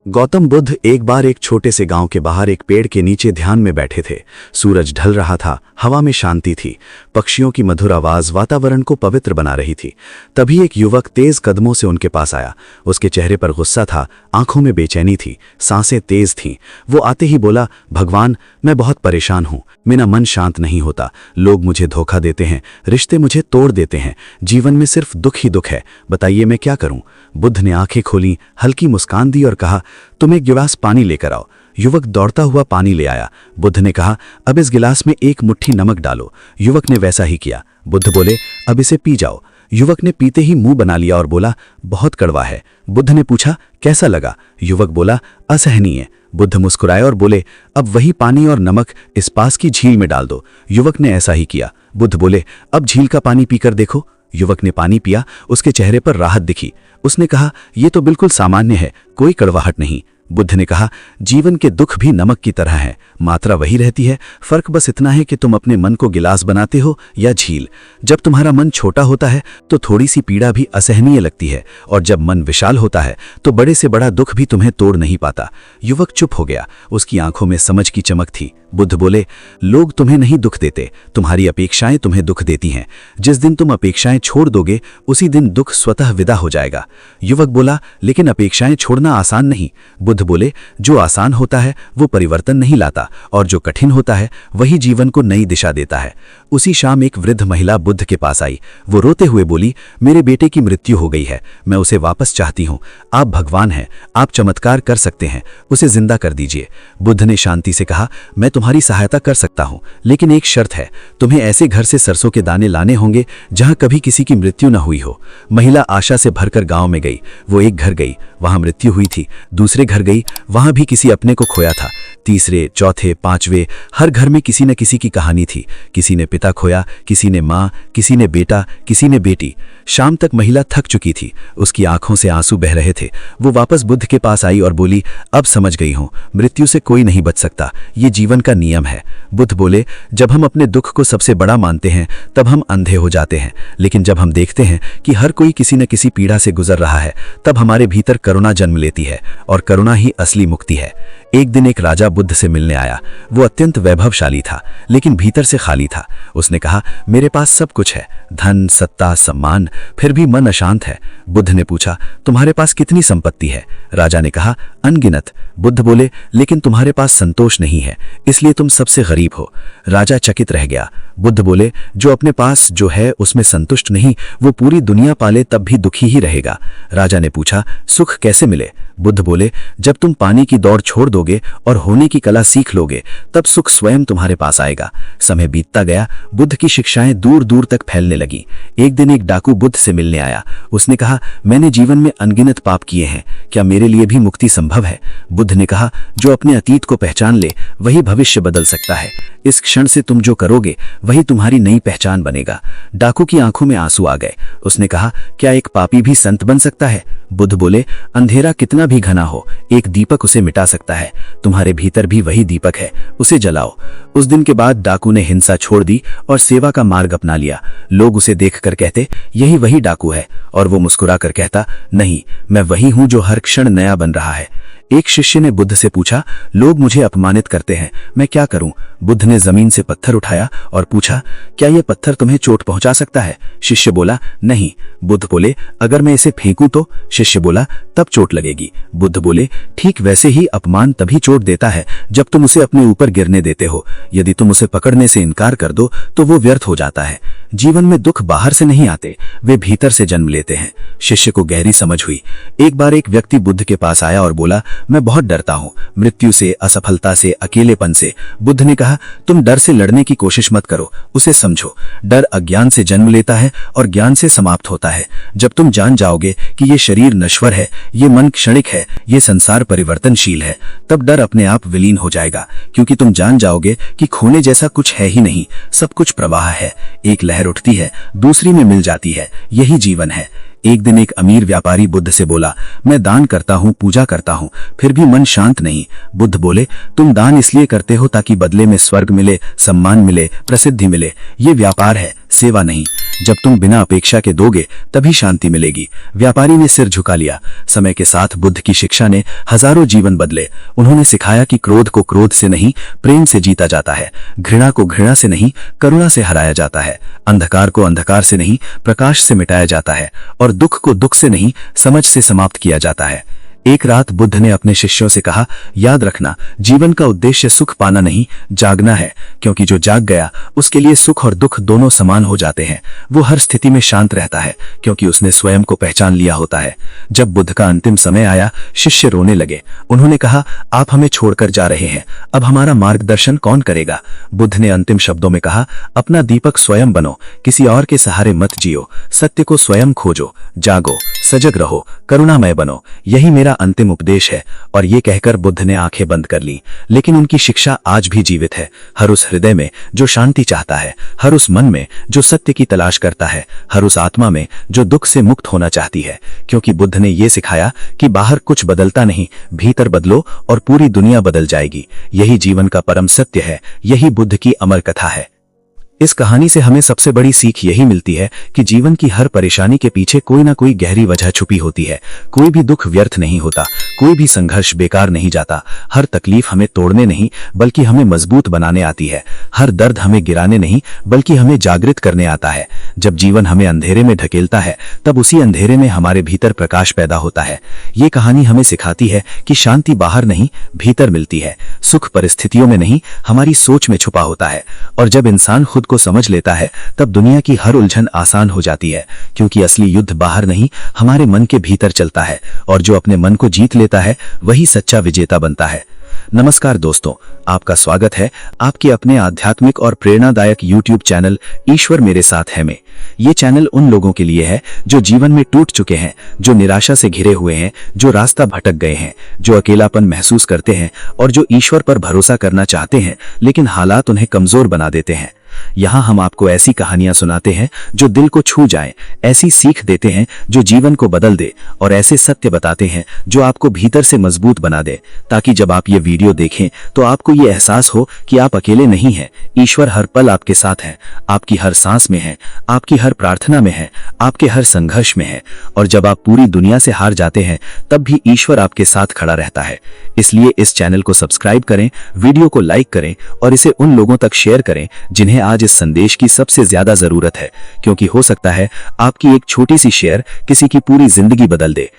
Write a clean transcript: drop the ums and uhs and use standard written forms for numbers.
गौतम बुद्ध एक बार एक छोटे से गांव के बाहर एक पेड़ के नीचे ध्यान में बैठे थे। सूरज ढल रहा था, हवा में शांति थी, पक्षियों की मधुर आवाज वातावरण को पवित्र बना रही थी। तभी एक युवक तेज कदमों से उनके पास आया। उसके चेहरे पर गुस्सा था, आंखों में बेचैनी थी, सांसें तेज थीं। वो आते ही बोला, भगवान, मैं बहुत परेशान हूं, मेरा मन शांत नहीं होता, लोग मुझे धोखा देते हैं, रिश्ते मुझे तोड़ देते हैं, जीवन में सिर्फ दुख ही दुख है, बताइए मैं क्या करूं। बुद्ध ने आंखें खोली, हल्की मुस्कान दी और कहा, तुम एक गिलास पानी लेकर आओ। युवक दौड़ता हुआ पानी ले आया। बुद्ध ने कहा, अब इस गिलास में एक मुट्ठी नमक डालो। युवक ने वैसा ही किया। बुद्ध बोले, अब इसे पी जाओ। युवक ने पीते ही मुंह बना लिया और बोला, बहुत कड़वा है। बुद्ध ने पूछा, कैसा लगा? युवक बोला, असहनीय। बुद्ध मुस्कुराए और बोले, अब वही पानी और नमक इस पास की झील में डाल दो। युवक ने ऐसा ही किया। बुद्ध बोले, अब झील का पानी पीकर देखो। युवक ने पानी पिया, उसके चेहरे पर राहत दिखी। उसने कहा, यह तो बिल्कुल सामान्य है, कोई कड़वाहट नहीं। बुद्ध ने कहा, जीवन के दुख भी नमक की तरह है, मात्रा वही रहती है, फर्क बस इतना है कि तुम अपने मन को गिलास बनाते हो या झील। जब तुम्हारा मन छोटा होता है तो थोड़ी सी पीड़ा भी असहनीय लगती है, और जब मन विशाल होता है तो बड़े से बड़ा दुख भी तुम्हें तोड़ नहीं पाता। युवक चुप हो गया, उसकी आंखों में समझ की चमक थी। बुद्ध बोले, लोग तुम्हें नहीं दुख देते, तुम्हारी अपेक्षाएं तुम्हें दुख देती हैं। जिस दिन तुम अपेक्षाएं छोड़ दोगे उसी दिन दुख स्वतः विदा हो जाएगा। युवक बोला, लेकिन अपेक्षाएं छोड़ना आसान नहीं। बुद्ध बोले, जो आसान होता है वो परिवर्तन नहीं लाता, और जो कठिन होता है वही जीवन को नई दिशा देता है। उसी शाम एक वृद्ध महिला बुद्ध के पास आई। वो रोते हुए बोली, मेरे बेटे की मृत्यु हो गई है, मैं उसे वापस चाहती हूँ। आप भगवान हैं, आप चमत्कार कर सकते हैं, उसे जिंदा कर दीजिए। बुद्ध ने शांति से कहा, मैं तुम्हारी सहायता कर सकता हूं, लेकिन एक शर्त है, तुम्हें ऐसे घर से सरसों के दाने लाने होंगे जहां कभी किसी की मृत्यु न हुई हो। महिला आशा से भरकर गांव में गई। वो एक घर गई, वहां मृत्यु हुई थी। दूसरे घर गई, वहां भी किसी अपने को खोया था। तीसरे, चौथे, पांचवे, हर घर में किसी न किसी की कहानी थी। किसी ने पिता खोया, किसी ने मां, किसी ने बेटा, किसी ने बेटी। शाम तक महिला थक चुकी थी, उसकी आंखों से आंसू बह रहे थे। वो वापस बुद्ध के पास आई और बोली, अब समझ गई हूं, मृत्यु से कोई नहीं बच सकता, ये जीवन का नियम है। बुद्ध बोले, जब हम अपने दुख को सबसे बड़ा मानते हैं तब हम अंधे हो जाते हैं, लेकिन जब हम देखते हैं कि हर कोई किसी न किसी पीड़ा से गुजर रहा है तब हमारे भीतर करुणा जन्म लेती है, और करुणा ही असली मुक्ति है। एक दिन एक राजा बुद्ध से मिलने आया। वो अत्यंत वैभवशाली था, लेकिन भीतर से खाली था। उसने कहा, मेरे पास सब कुछ है, धन, सत्ता, सम्मान, फिर भी मन अशांत है। बुद्ध ने पूछा, तुम्हारे पास कितनी संपत्ति है? राजा ने कहा, अनगिनत। बुद्ध बोले, लेकिन तुम्हारे पास संतोष नहीं है, इसलिए तुम सबसे गरीब हो। राजा चकित रह गया। बुद्ध बोले, जो अपने पास जो है उसमें संतुष्ट नहीं, वो पूरी दुनिया पाले तब भी दुखी ही रहेगा। राजा ने पूछा, सुख कैसे मिले? बुद्ध बोले, जब तुम पानी की दौड़ छोड़ दोगे और होने की कला सीख लोगे तब सुख स्वयं तुम्हारे पास आएगा। समय बीतता गया, बुद्ध की शिक्षाएं दूर दूर तक फैलने लगी। एक दिन एक डाकू बुद्ध से मिलने आया। उसने कहा, मैंने जीवन में अनगिनत पाप किए हैं, क्या मेरे लिए भी मुक्ति संभव है? बुद्ध ने कहा, जो अपने अतीत को पहचान ले वही भविष्य बदल सकता है। इस क्षण से तुम जो करोगे वही तुम्हारी नई पहचान बनेगा। डाकू की आंखों में आंसू आ गए। उसने कहा, क्या एक पापी भी संत बन सकता है? बुद्ध बोले, अंधेरा कितना भी घना हो, एक दीपक उसे मिटा सकता है। तुम्हारे भीतर भी वही दीपक है, उसे जलाओ। उस दिन के बाद डाकू ने हिंसा छोड़ दी और सेवा का मार्ग अपना लिया। लोग उसे देखकर कहते, यही वही डाकू है, और वो मुस्कुरा कर कहता, नहीं, मैं वही हूं जो हर क्षण नया बन रहा है। एक शिष्य ने बुद्ध से पूछा, लोग मुझे अपमानित करते हैं, मैं क्या करूं? बुद्ध ने जमीन से पत्थर उठाया और पूछा, क्या यह पत्थर तुम्हें चोट पहुंचा सकता है? शिष्य बोला, नहीं। बुद्ध बोले, अगर मैं इसे फेंकूं तो? शिष्य बोला, तब चोट लगेगी। बुद्ध बोले, ठीक वैसे ही अपमान तभी चोट देता है जब तुम उसे अपने ऊपर गिरने देते हो। यदि तुम उसे पकड़ने से इनकार कर दो तो वो व्यर्थ हो जाता है। जीवन में दुख बाहर से नहीं आते, वे भीतर से जन्म लेते हैं। शिष्य को गहरी समझ हुई। एक बार एक व्यक्ति बुद्ध के पास आया और बोला, मैं बहुत डरता हूं, मृत्यु से, असफलता से, अकेलेपन से। बुद्ध ने कहा, तुम डर से लड़ने की कोशिश मत करो, उसे समझो। डर अज्ञान से जन्म लेता है और ज्ञान से समाप्त होता है। जब तुम जान जाओगे कि ये शरीर नश्वर है, ये मन क्षणिक है, ये संसार परिवर्तनशील है, तब डर अपने आप विलीन हो जाएगा, क्योंकि तुम जान जाओगे कि खोने जैसा कुछ है ही नहीं, सब कुछ प्रवाह है। एक लहर उठती है, दूसरी में मिल जाती है, यही जीवन है। एक दिन एक अमीर व्यापारी बुद्ध से बोला, मैं दान करता हूँ, पूजा करता हूँ, फिर भी मन शांत नहीं। बुद्ध बोले, तुम दान इसलिए करते हो ताकि बदले में स्वर्ग मिले, सम्मान मिले, प्रसिद्धि मिले। ये व्यापार है, सेवा नहीं। जब तुम बिना अपेक्षा के दोगे तभी शांति मिलेगी। व्यापारी ने सिर झुका लिया। समय के साथ बुद्ध की शिक्षा ने हजारों जीवन बदले। उन्होंने सिखाया कि क्रोध को क्रोध से नहीं, प्रेम से जीता जाता है। घृणा को घृणा से नहीं, करुणा से हराया जाता है। अंधकार को अंधकार से नहीं, प्रकाश से मिटाया जाता है। और दुख को दुख से नहीं, समझ से समाप्त किया जाता है। एक रात बुद्ध ने अपने शिष्यों से कहा, याद रखना, जीवन का उद्देश्य सुख पाना नहीं, जागना है, क्योंकि जो जाग गया उसके लिए सुख और दुख दोनों समान हो जाते हैं। वो हर स्थिति में शांत रहता है, क्योंकि उसने स्वयं को पहचान लिया होता है। जब बुद्ध का अंतिम समय आया, शिष्य रोने लगे। उन्होंने कहा, आप हमें छोड़कर जा रहे हैं, अब हमारा मार्गदर्शन कौन करेगा? बुद्ध ने अंतिम शब्दों में कहा, अपना दीपक स्वयं बनो, किसी और के सहारे मत जियो, सत्य को स्वयं खोजो, जागो, सजग रहो, करुणामय बनो। यही मेरा अंतिम उपदेश है। और ये कहकर बुद्ध ने आंखें बंद कर ली। लेकिन उनकी शिक्षा आज भी जीवित है। हर उस हृदय में जो शांति चाहता है, हर उस मन में जो सत्य की तलाश करता है, हर उस आत्मा में जो दुख से मुक्त होना चाहती है। क्योंकि बुद्ध ने यह सिखाया कि बाहर कुछ बदलता नहीं, भीतर बदलो और पूरी दुनिया बदल जाएगी। यही जीवन का परम सत्य है। यही बुद्ध की अमर कथा है। इस कहानी से हमें सबसे बड़ी सीख यही मिलती है कि जीवन की हर परेशानी के पीछे कोई ना कोई गहरी वजह छुपी होती है। कोई भी दुख व्यर्थ नहीं होता, कोई भी संघर्ष बेकार नहीं जाता। हर तकलीफ हमें तोड़ने नहीं बल्कि हमें मजबूत बनाने आती है। हर दर्द हमें गिराने नहीं बल्कि हमें जागृत करने आता है। जब जीवन हमें अंधेरे में ढकेलता है, तब उसी अंधेरे में हमारे भीतर प्रकाश पैदा होता है। ये कहानी हमें सिखाती है कि शांति बाहर नहीं, भीतर मिलती है। सुख परिस्थितियों में नहीं, हमारी सोच में छुपा होता है। और जब इंसान खुद को समझ लेता है, तब दुनिया की हर उलझन आसान हो जाती है। क्योंकि असली युद्ध बाहर नहीं, हमारे मन के भीतर चलता है। और जो अपने मन को जीत लेता है, वही सच्चा विजेता बनता है। नमस्कार दोस्तों, आपका स्वागत है आपके अपने आध्यात्मिक और प्रेरणादायक YouTube चैनल ईश्वर मेरे साथ है में। ये चैनल उन लोगों के लिए है जो जीवन में टूट चुके हैं, जो निराशा से घिरे हुए हैं, जो रास्ता भटक गए हैं, जो अकेलापन महसूस करते हैं और जो ईश्वर पर भरोसा करना चाहते हैं, लेकिन हालात उन्हें कमजोर बना देते हैं। यहाँ हम आपको ऐसी कहानियां सुनाते हैं जो दिल को छू जाएं, ऐसी सीख देते हैं जो जीवन को बदल दे, और ऐसे सत्य बताते हैं जो आपको भीतर से मजबूत बना दे, ताकि जब आप ये वीडियो देखें तो आपको ये एहसास हो कि आप अकेले नहीं हैं। ईश्वर हर पल आपके साथ है, आपकी हर सांस में है, आपकी हर प्रार्थना में है, आपके हर संघर्ष में है। और जब आप पूरी दुनिया से हार जाते हैं, तब भी ईश्वर आपके साथ खड़ा रहता है। इसलिए इस चैनल को सब्सक्राइब करें, वीडियो को लाइक करें और इसे उन लोगों तक शेयर करें जिन्हें आज इस संदेश की सबसे ज्यादा जरूरत है। क्योंकि हो सकता है आपकी एक छोटी सी शेयर किसी की पूरी जिंदगी बदल दे।